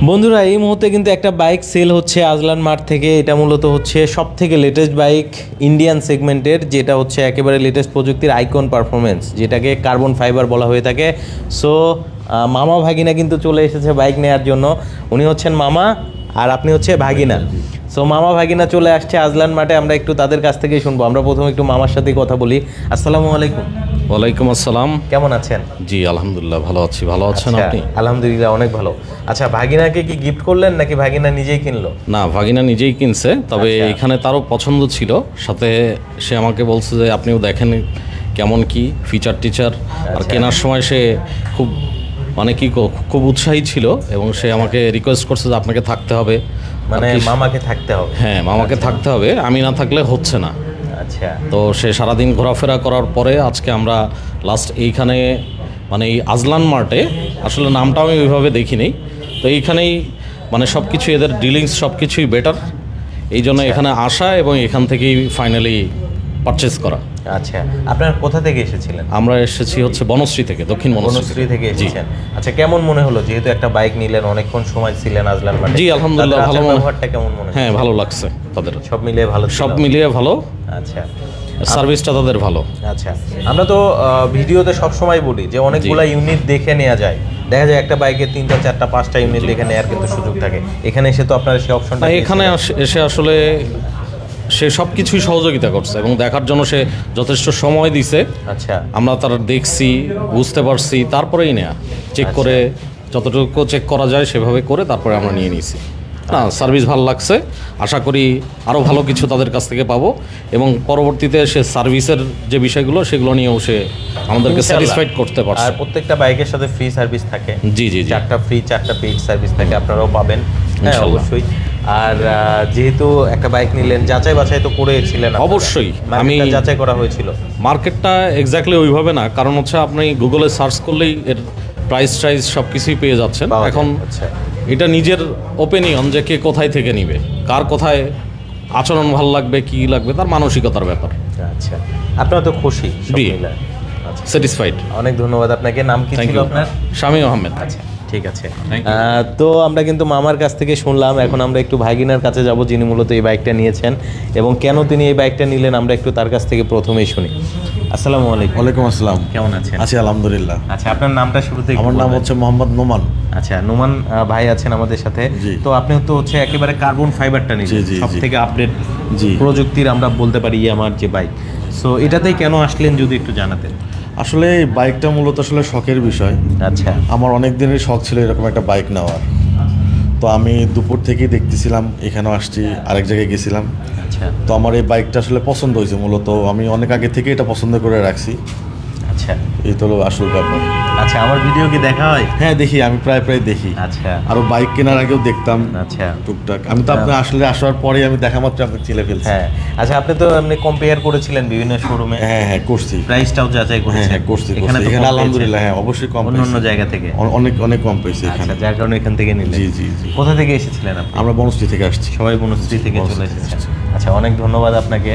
বন্ধুরা এই মুহূর্তে কিন্তু একটা বাইক সেল হচ্ছে আজলান মার্ট থেকে। এটা মূলত হচ্ছে সব থেকে লেটেস্ট বাইক ইন্ডিয়ান সেগমেন্টের, যেটা হচ্ছে একেবারে লেটেস্ট প্রযুক্তির আইকন পারফরমেন্স, যেটাকে কার্বন ফাইবার বলা হয়ে থাকে। সো মামা ভাগিনা কিন্তু চলে এসেছে বাইক নেওয়ার জন্য। উনি হচ্ছেন মামা আর আপনি হচ্ছে ভাগিনা। সো মামা ভাগিনা চলে আসছে আজলান মাঠে, আমরা একটু তাদের কাছ থেকেই শুনবো। আমরা প্রথমে একটু মামার সাথেই কথা বলি। আসসালামু আলাইকুম। ওয়ালাইকুম আসসালাম। কেমন আছেন? জি আলহামদুলিল্লাহ ভালো আছি। ভালো আছেন আপনি? আলহামদুলিল্লাহ অনেক ভালো। আচ্ছা, ভাগিনাকে কি গিফট করলেন নাকি ভাগিনা নিজেই কিনলো? না, ভাগিনা নিজেই কিনছে, তবে এখানে তারও পছন্দ ছিল। সাথে সে আমাকে বলছে যে আপনিও দেখেন কেমন কি ফিচার টিচার। আর কেনার সময় সে খুব খুব উৎসাহী ছিল এবং সে আমাকে রিকোয়েস্ট করছে যে আপনাকে থাকতে হবে, মানে মামাকে থাকতে হবে। হ্যাঁ, মামাকে থাকতে হবে, আমি না থাকলে হচ্ছে না। আচ্ছা, তো সে সারাদিন ঘোরাফেরা করার পরে আজকে আমরা লাস্ট এইখানে মানে এই আজলান মার্টে, আসলে নামটা আমি ওইভাবে দেখিনি, তো এইখানেই মানে সব কিছু এদের ডিলিংস সব কিছুই বেটার, এই জন্য এখানে আসা এবং এখান থেকেই ফাইনালি পারচেস করা। আচ্ছা, আপনার কোথা থেকে এসেছিলেন? আমরা এসেছি হচ্ছে বনশ্রী থেকে, দক্ষিণ বনশ্রী থেকে এসেছেন। আচ্ছা, কেমন মনে হলো যেহেতু একটা বাইক নিলেন, অনেকক্ষণ সময় ছিলেন আজলান মাঠে? জি আলহামদুলিল্লাহ ভালো। ব্যবহারটা কেমন মনে হয়? হ্যাঁ, ভালো লাগছে তাদের, সব মিলিয়ে ভালো, সব মিলিয়ে ভালো। আচ্ছা, সার্ভিসটা তাদের ভালো। আচ্ছা, আমরা তো ভিডিওতে সব সময় বলি যে অনেকগুলা ইউনিট দেখে নেওয়া যায়, দেখা যায় একটা বাইকে 3টা 4টা 5টা ইউনিট দেখে নেওয়ার কিন্তু সুযোগ থাকে। এখানে এসে তো আপনার সেই অপশনটা, এখানে এসে আসলে সে সব কিছুই সহযোগিতা করছে এবং দেখার জন্য সে যথেষ্ট সময় দিছে। আচ্ছা, আমরা তার দেখছি, বুঝতে পারছি, তারপরেই নেয়া চেক করে, যতটুকু চেক করা যায় সেভাবে করে তারপরে আমরা নিয়ে নিয়েছি। না, সার্ভিস ভালো লাগছে, আশা করি আরও ভালো কিছু তাদের কাছ থেকে পাবো এবং পরবর্তীতে সে সার্ভিসের যে বিষয়গুলো সেগুলো নিয়েও সে আমাদেরকে স্যাটিসফাইড করতে পারছে। আর প্রত্যেকটা বাইকের সাথে ফ্রি সার্ভিস থাকে। জি জি জি, 4টা ফ্রি 4টা পেইড সার্ভিস থাকে, আপনারাও পাবেন। হ্যাঁ অবশ্যই। আর যেহেতু একটা বাইক নিলেন, যাচাই বাছাই তো করেছিলেন? অবশ্যই, আমি যাচাই করা হয়েছিল। মার্কেটটা এক্স্যাক্টলি ওইভাবে না, কারণ হচ্ছে আপনি গুগলে সার্চ করলেই এর প্রাইস টাইস সব কিছুই পেয়ে যাচ্ছেন এখন। এটা নিজের ওপিনিয়ন যে কে কোথায় থেকে নিবে, কার কোথায় আচরণ ভালো লাগবে, কি লাগবে, তার মানসিকতার ব্যাপার। আচ্ছা, আপনারা তো খুশি? স্যাটিসফাইড। অনেক ধন্যবাদ আপনাকে। নাম কি ছিল আপনার? শামীম আহমেদ। আচ্ছা, ঠিক আছে। তো আমরা কিন্তু মামার কাছ থেকে শুনলাম, এখন আমরা একটু ভাগিনার কাছে যাব, যিনি মূলত এই বাইকটা নিয়েছেন এবং কেন তিনি এই বাইকটা নিলেন আমরা একটু তার কাছ থেকে প্রথমেই শুনি। আসসালামু আলাইকুম। ওয়ালাইকুম আসসালাম। কেমন আছেন? আছি আলহামদুলিল্লাহ। আচ্ছা, আপনার নামটা শুরুতে? আমার নাম হচ্ছে মোহাম্মদ নোমান। আচ্ছা, নোমান ভাই আছেন আমাদের সাথে। তো আপনি তো হচ্ছে একেবারে কার্বন ফাইবারটা নিলেন, সব থেকে আপডেট প্রযুক্তির আমরা বলতে পারি আমার যে বাইক। সো এটাতেই কেন আসলেন যদি একটু জানাতেন। আসলে এই বাইকটা মূলত আসলে শখের বিষয়। আচ্ছা, আমার অনেক দিনের শখ ছিল এরকম একটা বাইক নেওয়ার। তো আমি দুপুর থেকেই দেখতেছিলাম, এখানেও আসছি, আরেক জায়গায় গেছিলাম। আচ্ছা, তো আমার এই বাইকটা আসলে পছন্দ হয়েছে, মূলত আমি অনেক আগে থেকে এটা পছন্দ করে রাখছি। আচ্ছা, এই তো আসল ব্যাপার। আচ্ছা, আমার ভিডিও কি দেখা হয়? হ্যাঁ দেখি, আমি প্রায় দেখি। আচ্ছা, আরো বাইক কেনার আগেও দেখতাম। আচ্ছা, টুকটাক আমি তো আপনি আসলে আসার পরে আমি দেখা মাত্র আপনি চিনে ফেলছি। হ্যাঁ। আচ্ছা, আপনি তো এমনি কম্পেয়ার করেছিলেন বিভিন্ন শোরুমে? হ্যাঁ করছি। প্রাইসটাও যাচাই করেছেন? হ্যাঁ করছি। এখানে আলহামদুলিল্লাহ হ্যাঁ অবশ্যই কম, অন্য জায়গা থেকে অনেক কম পেয়েছি এখানে। যার কারণে এখান থেকে নিলেন? জি জি জি। কোথা থেকে এসেছিলেন আপনি? আমরা বনশ্রী থেকে আসছি। সবাই বনশ্রী থেকে চলে এসেছেন। আচ্ছা, অনেক ধন্যবাদ আপনাকে।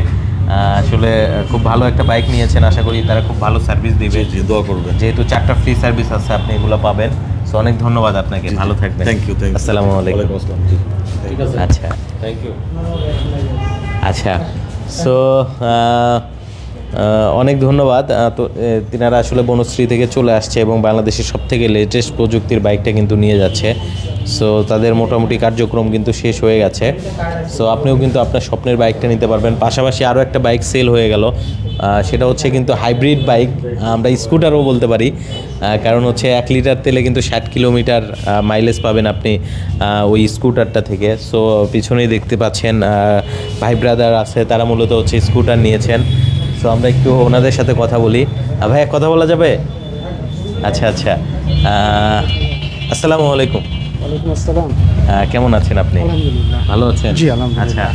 আসলে খুব ভালো একটা বাইক নিয়েছেন, আশা করি তারা খুব ভালো সার্ভিস দিবে। জি, দোয়া করবেন। যেহেতু 4টা ফ্রি সার্ভিস আছে, আপনি এগুলো পাবেন। সো অনেক ধন্যবাদ আপনাকে, ভালো থাকবেন। Thank you. আসসালামু আলাইকুম। ঠিক আছে, আচ্ছা, থ্যাংক ইউ। আচ্ছা, সো অনেক ধন্যবাদ। তো তিনারা আসলে বনশ্রী থেকে চলে আসছে এবং বাংলাদেশের সবথেকে লেটেস্ট প্রযুক্তির বাইকটা কিন্তু নিয়ে যাচ্ছে। সো তাদের মোটামুটি কার্যক্রম কিন্তু শেষ হয়ে গেছে। সো আপনিও কিন্তু আপনার স্বপ্নের বাইকটা নিতে পারবেন। পাশাপাশি আরও একটা বাইক সেল হয়ে গেল, সেটা হচ্ছে কিন্তু হাইব্রিড বাইক, আমরা স্কুটারও বলতে পারি। কারণ হচ্ছে 1 লিটার তেলে কিন্তু 60 কিলোমিটার মাইলেজ পাবেন আপনি ওই স্কুটারটা থেকে। সো পিছনেই দেখতে পাচ্ছেন ভাই ব্রাদার আছে, তারা মূলত হচ্ছে স্কুটার নিয়েছেন। তো আমরা একটু ওনাদের সাথে কথা বলি। ভাই, কথা বলা যাবে? আচ্ছা আচ্ছা, আসসালামু আলাইকুম। ওয়ালাইকুম আসসালাম। কেমন আছেন আপনি? আলহামদুলিল্লাহ। ভালো আছেন? জি আলহামদুলিল্লাহ। আচ্ছা,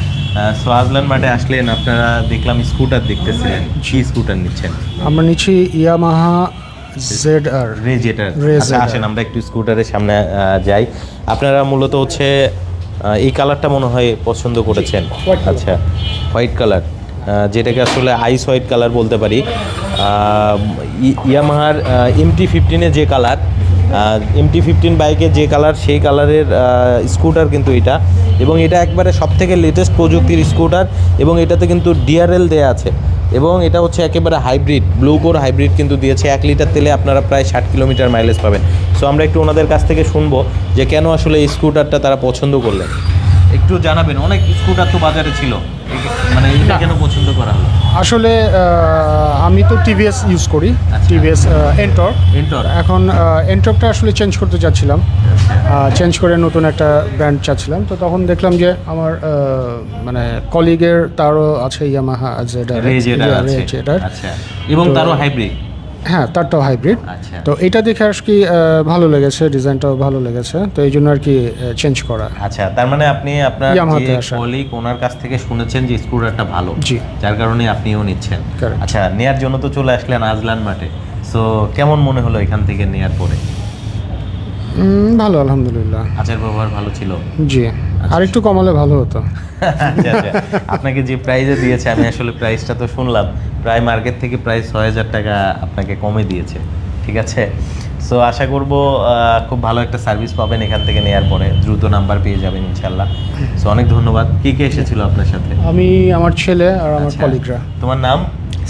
সো আজলান মাঠে আসলেন, আপনারা দেখলাম স্কুটার দেখতেছিলেন। কি স্কুটার নিচ্ছেন? আমরা নিচ্ছি ইয়ামাহা ZR রেজেটার। রেজেটার। আসেন আমরা একটু স্কুটারের সামনে যাই। আপনারা মূলত হচ্ছে এই কালারটা মনে হয় পছন্দ করেছেন। আচ্ছা, হোয়াইট কালার, যেটাকে আসলে আইস হোয়াইট কালার বলতে পারি। ইয়ামাহার MT-15 যে কালার, MT-15 বাইকের যে কালার সেই কালারের স্কুটার কিন্তু এটা, এবং এটা একবারে সবথেকে লেটেস্ট প্রযুক্তির স্কুটার, এবং এটাতে কিন্তু DRL দেয়া আছে, এবং এটা হচ্ছে একেবারে হাইব্রিড, ব্লু কোর হাইব্রিড কিন্তু দিয়েছে। 1 লিটার তেলে আপনারা প্রায় 60 কিলোমিটার মাইলেজ পাবেন। সো আমরা একটু ওনাদের কাছ থেকে শুনবো যে কেন আসলে এই স্কুটারটা তারা পছন্দ করলেন, একটু জানাবেন। অনেক স্কুটার তো বাজারে ছিল, মানে এটা কেন পছন্দ করা হলো? আসলে আমি তো টিভিএস ইউজ করি, আচ্ছা। টিভিএস এন্টর্ক। Ntorq। এখন এন্টর্কটা আসলে চেঞ্জ করতে চাচ্ছিলাম, চেঞ্জ করে নতুন একটা ব্র্যান্ড চাচ্ছিলাম। তো তখন দেখলাম যে আমার মানে কলিগের তারও আছে ইয়ামাহা জেডার, রেজেডার আছে। আচ্ছা, এবং তারও হাইব্রিড। হ্যাঁ, তারটাও হাইব্রিড। আচ্ছা। তো এটা দেখে আর কি ভালো লেগেছে, ডিজাইনটাও ভালো লেগেছে, তো এই জন্য আর কি চেঞ্জ করা। আচ্ছা, তার মানে আপনি আপনার Yamaha তে যে আসা। কলিগ ওনার কাছ থেকে শুনেছেন যে স্কুটারটা ভালো, জি। যার কারণে আপনিও নিচ্ছেন। Correct. আচ্ছা, নেয়ার জন্য তো চলে আসলেন আজলান মাঠে। সো কেমন মনে হলো এখান থেকে নেয়ার পরে? ভালো, আলহামদুলিল্লাহ। আচার ব্যবহার ভালো ছিল? জি, আর একটু কমালে ভালো হতো। আচ্ছা আচ্ছা, আপনাকে যে প্রাইজে দিয়েছে, আমি আসলে প্রাইসটা তো শুনলাম, প্রায় মার্কেট থেকে প্রায় 6000 টাকা আপনাকে কমে দিয়েছে, ঠিক আছে? সো আশা করব খুব ভালো একটা সার্ভিস পাবেন এখান থেকে নেওয়ার পরে, দ্রুত নাম্বার পেয়ে যাবেন ইনশাল্লাহ। সো অনেক ধন্যবাদ। কে কে এসেছিল আপনার সাথে? আমি, আমার ছেলে আর আমার আচ্ছা, কলিগরা। তোমার নাম?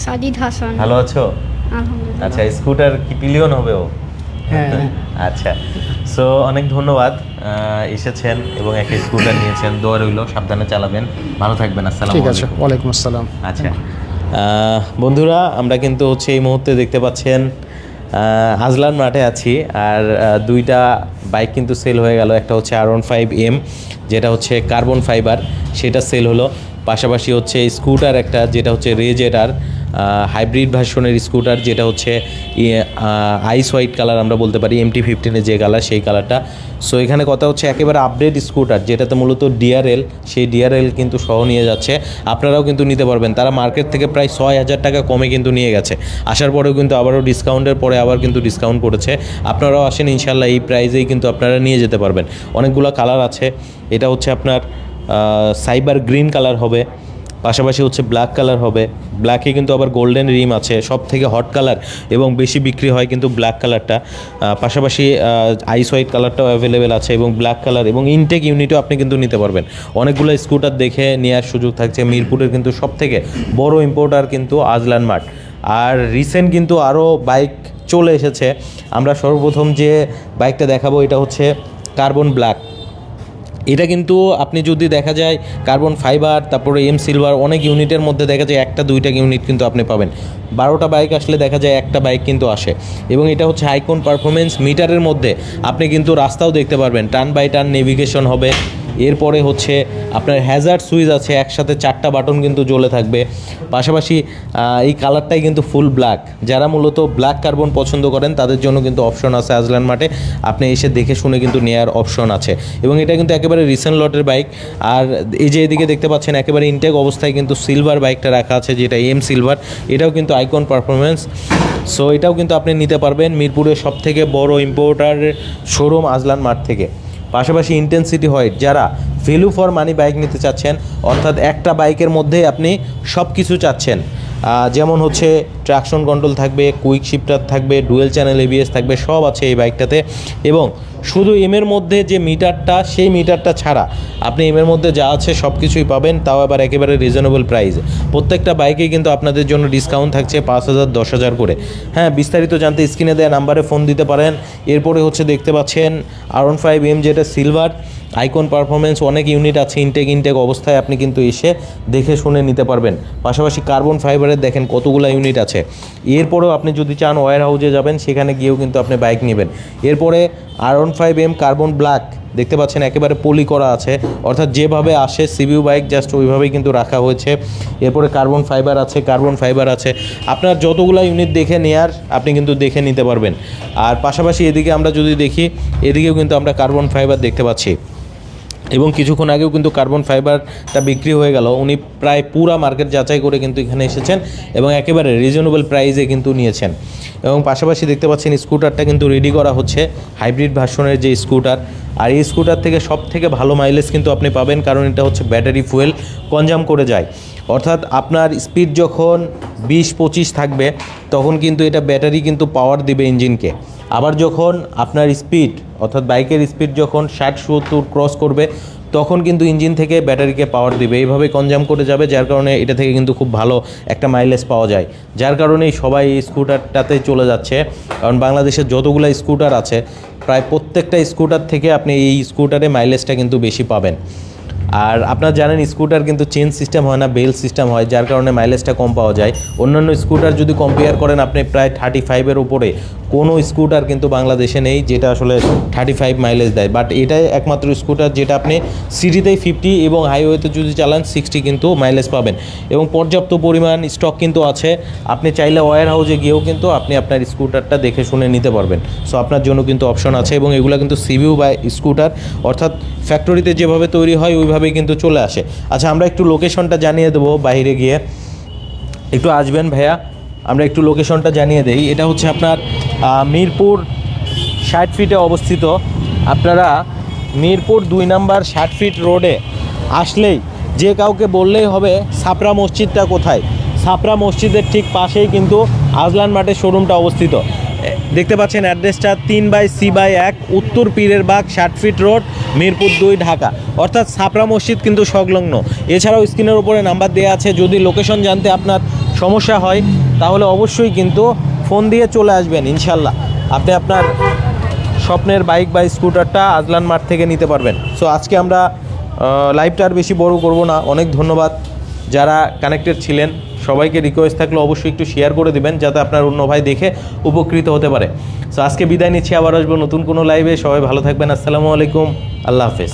সাজিদ হাসান। ভালো আছো? আলহামদুলিল্লাহ। আচ্ছা, স্কুটার কি পিলিয়ন হবে ও? হ্যাঁ। আচ্ছা, সো অনেক ধন্যবাদ এসেছেন এবং একটা স্কুটার নিয়েছেন। দোয়া রইল, সাবধানে চালাবেন, ভালো থাকবেন। আসসালামু ঠিক আছে, আলাইকুম। ওয়ালাইকুম আসসালাম। আচ্ছা বন্ধুরা, আমরা কিন্তু হচ্ছে এই মুহূর্তে দেখতে পাচ্ছেন আজলান মাঠে আছি, আর দুইটা বাইক কিন্তু সেল হয়ে গেল। একটা হচ্ছে R15M, যেটা হচ্ছে কার্বন ফাইবার, সেটা সেল হলো। পাশাপাশি হচ্ছে স্কুটার একটা, যেটা হচ্ছে রেজেডার হাইব্রিড ভার্সনের স্কুটার, যেটা হচ্ছে আইস হোয়াইট কালার আমরা বলতে পারি, MT-15 যে কালার সেই কালারটা। সো এখানে কথা হচ্ছে একেবারে আপডেট স্কুটার, যেটাতে মূলত DRL, সেই DRL কিন্তু সহ নিয়ে যাচ্ছে। আপনারাও কিন্তু নিতে পারবেন। তারা মার্কেট থেকে প্রায় 6000 টাকা কমে কিন্তু নিয়ে গেছে। আসার পরেও কিন্তু আবারও ডিসকাউন্টের পরে আবার কিন্তু ডিসকাউন্ট করেছে। আপনারাও আসেন, ইনশাল্লাহ এই প্রাইজেই কিন্তু আপনারা নিয়ে যেতে পারবেন। অনেকগুলো কালার আছে। এটা হচ্ছে আপনার সাইবার গ্রিন কালার হবে, পাশাপাশি হচ্ছে ব্ল্যাক কালার হবে। ব্ল্যাকে কিন্তু আবার গোল্ডেন রিম আছে, সব থেকে হট কালার এবং বেশি বিক্রি হয় কিন্তু ব্ল্যাক কালারটা। পাশাপাশি আইস হোয়াইট কালারটাও অ্যাভেলেবেল আছে, এবং ব্ল্যাক কালার এবং ইনটেক ইউনিটও আপনি কিন্তু নিতে পারবেন। অনেকগুলো স্কুটার দেখে নেওয়ার সুযোগ থাকছে। মিরপুরের কিন্তু সব থেকে বড় ইম্পোর্টার কিন্তু আজলান মাঠ। আর রিসেন্ট কিন্তু আরও বাইক চলে এসেছে। আমরা সর্বপ্রথম যে বাইকটা দেখাবো এটা হচ্ছে কার্বন ব্ল্যাক। এটা কিন্তু আপনি যদি দেখা যায় কার্বন ফাইবার, তারপরে সিলভার, অনেক ইউনিটের মধ্যে দেখা যায় 1-2টা ইউনিট কিন্তু আপনি পাবেন। 12টা বাইক আসলে দেখা যায় একটা বাইক কিন্তু আসে। এবং এটা হচ্ছে আইকন পারফরমেন্স মিটারের মধ্যে আপনি কিন্তু রাস্তাও দেখতে পারবেন, টার্ন বাই টার্ন নেভিগেশন হবে। এরপরে হচ্ছে আপনার হ্যাজার্ড সুইচ আছে, একসাথে 4টা বাটন কিন্তু জ্বলে থাকবে। পাশাপাশি এই কালারটাই কিন্তু ফুল ব্ল্যাক। যারা মূলত ব্ল্যাক কার্বন পছন্দ করেন তাদের জন্য কিন্তু অপশন আছে আজলান মাঠে, আপনি এসে দেখে শুনে কিন্তু নেওয়ার অপশন আছে। এবং এটা কিন্তু একেবারে রিসেন্ট লটের বাইক। আর এই যে এদিকে দেখতে পাচ্ছেন একেবারে ইনটেক অবস্থায় কিন্তু সিলভার বাইকটা রাখা আছে, যেটা সিলভার, এটাও কিন্তু আইকন পারফরমেন্স। সো এটাও কিন্তু আপনি নিতে পারবেন মিরপুরের সবথেকে বড় ইম্পোর্টার শোরুম আজলান মাঠ থেকে। পাশাপাশি ইন্টেন্সিটি হোয়াইট, যারা ভ্যালু ফর মানি বাইক নিতে চাচ্ছেন, অর্থাৎ একটা বাইকের মধ্যে আপনি সব কিছু চাচ্ছেন, যেমন হচ্ছে ট্রাকশন কন্ট্রোল থাকবে, কুইক শিফটার থাকবে, ডুয়েল চ্যানেল ABS থাকবে, সব আছে এই বাইকটাতে। এবং শুধু এর মধ্যে যে মিটারটা, সেই মিটারটা ছাড়া আপনি এর মধ্যে যা আছে সব কিছুই পাবেন, তাও আবার একেবারে রিজনেবল প্রাইসে। প্রত্যেকটা বাইকেই কিন্তু আপনাদের জন্য ডিসকাউন্ট থাকছে 5000, 10000 করে। হ্যাঁ, বিস্তারিত জানতে স্ক্রিনে দেওয়া নাম্বারে ফোন দিতে পারেন। এরপরে হচ্ছে দেখতে পাচ্ছেন R15M, যেটা সিলভার, আইকন পারফরমেন্স, অনেক ইউনিট আছে ইনটেক অবস্থায়, আপনি কিন্তু এসে দেখে শুনে নিতে পারবেন। পাশাপাশি কার্বন ফাইবারের দেখেন কতগুলো ইউনিট আছে। এরপরেও আপনি যদি চান ওয়্যার হাউসে যাবেন, সেখানে গিয়েও কিন্তু আপনি বাইক নেবেন। এরপরে R15M কার্বন ব্ল্যাক দেখতে পাচ্ছেন একেবারে পলি করা আছে, অর্থাৎ যেভাবে আসে সিবিউ বাইক জাস্ট ওইভাবেই কিন্তু রাখা হয়েছে। এরপরে কার্বন ফাইবার আছে, আপনার যতগুলো ইউনিট দেখে নেয়ার আপনি কিন্তু দেখে নিতে পারবেন। আর পাশাপাশি এদিকে আমরা যদি দেখি, এদিকেও কিন্তু আমরা কার্বন ফাইবার দেখতে পাচ্ছি। এবং কিছুক্ষণ আগেও কিন্তু কার্বন ফাইবারটা বিক্রি হয়ে গেল। উনি প্রায় পুরা মার্কেট যাচাই করে কিন্তু এখানে এসেছেন এবং একেবারে রিজনেবল প্রাইসে কিন্তু নিয়েছেন। এবং পাশাপাশি দেখতে পাচ্ছেন স্কুটারটা কিন্তু রেডি করা হচ্ছে, হাইব্রিড ভার্সনের যে স্কুটার। আর এই স্কুটার থেকে সব থেকে ভালো মাইলেজ কিন্তু আপনি পাবেন, কারণ এটা হচ্ছে ব্যাটারি ফুয়েল কনজাম করে যায়। অর্থাৎ আপনার স্পিড যখন 20-25 থাকবে, তখন কিন্তু এটা ব্যাটারি কিন্তু পাওয়ার দিবে ইঞ্জিনকে। আবার যখন আপনার স্পিড অর্থাৎ বাইকের স্পিড যখন 60-70 ক্রস করবে তখন কিন্তু ইঞ্জিন থেকে ব্যাটারিকে পাওয়ার দিবে, এইভাবে কনজাম করে যাবে, যার কারণে এটা থেকে কিন্তু খুব ভালো একটা মাইলেজ পাওয়া যায়। যার কারণেই সবাই এই স্কুটারটাতে চলে যাচ্ছে, কারণ বাংলাদেশের যতগুলো স্কুটার আছে প্রায় প্রত্যেকটা স্কুটার থেকে আপনি এই স্কুটারে মাইলেজটা কিন্তু বেশি পাবেন। আর আপনারা জানেন স্কুটার কিন্তু চেন সিস্টেম হয় না, বেল সিস্টেম হয়, যার কারণে মাইলেজটা কম পাওয়া যায়। অন্যান্য স্কুটার যদি কম্পেয়ার করেন আপনি প্রায় 35-এর উপরে কোনো স্কুটার কিন্তু বাংলাদেশে নেই যেটা আসলে 35 মাইলেজ দেয়, বাট এটাই একমাত্র স্কুটার যেটা আপনি সিটিতেই 50 এবং হাইওয়েতে যদি চালান 60 কিন্তু মাইলেজ পাবেন, এবং পর্যাপ্ত পরিমাণ স্টক কিন্তু আছে। আপনি চাইলে ওয়্যার হাউসে গিয়েও কিন্তু আপনি আপনার স্কুটারটা দেখে শুনে নিতে পারবেন। সো আপনার জন্য কিন্তু অপশন আছে, এবং এগুলো কিন্তু সিভিউ বা স্কুটার অর্থাৎ ফ্যাক্টরিতে যেভাবে তৈরি হয় ওইভাবেই কিন্তু চলে আসে। আচ্ছা, আমরা একটু লোকেশনটা জানিয়ে দেবো, বাইরে গিয়ে একটু আসবেন ভাইয়া, আমরা একটু লোকেশনটা জানিয়ে দেই। এটা হচ্ছে আপনার মিরপুর 60 ফিটে অবস্থিত। আপনারা মিরপুর 2 নাম্বার 60 ফিট রোডে আসলেই যে কাউকে বললেই হবে ছাপড়া মসজিদটা কোথায়, ছাপড়া মসজিদের ঠিক পাশেই কিন্তু আজলান মার্টের শোরুমটা অবস্থিত। দেখতে পাচ্ছেন অ্যাড্রেসটা 3/C/1 উত্তর পীরের বাগ 60 ফিট রোড, মিরপুর 2, ঢাকা, অর্থাৎ ছাপড়া মসজিদ কিন্তু সংলগ্ন। এছাড়াও স্ক্রিনের উপরে নাম্বার দেওয়া আছে, যদি লোকেশন জানতে আপনার সমস্যা হয় তাহলে অবশ্যই কিন্তু ফোন দিয়ে চলে আসবেন, ইনশাল্লাহ আপনি আপনার স্বপ্নের বাইক বা স্কুটারটা আজলান মার্ট থেকে নিতে পারবেন। সো আজকে আমরা লাইভটা আর বেশি বড় করব না, অনেক ধন্যবাদ যারা কানেক্টেড ছিলেন। সবাইকে রিকোয়েস্ট থাকলে অবশ্যই একটু শেয়ার করে দিবেন যাতে আপনার অন্য ভাই দেখে উপকৃত হতে পারে। সো আজকে বিদায় নিচ্ছি, আবার আসবো নতুন কোনো লাইভে। সবাই ভালো থাকবেন, আসসালামু আলাইকুম, আল্লাহ হাফেজ।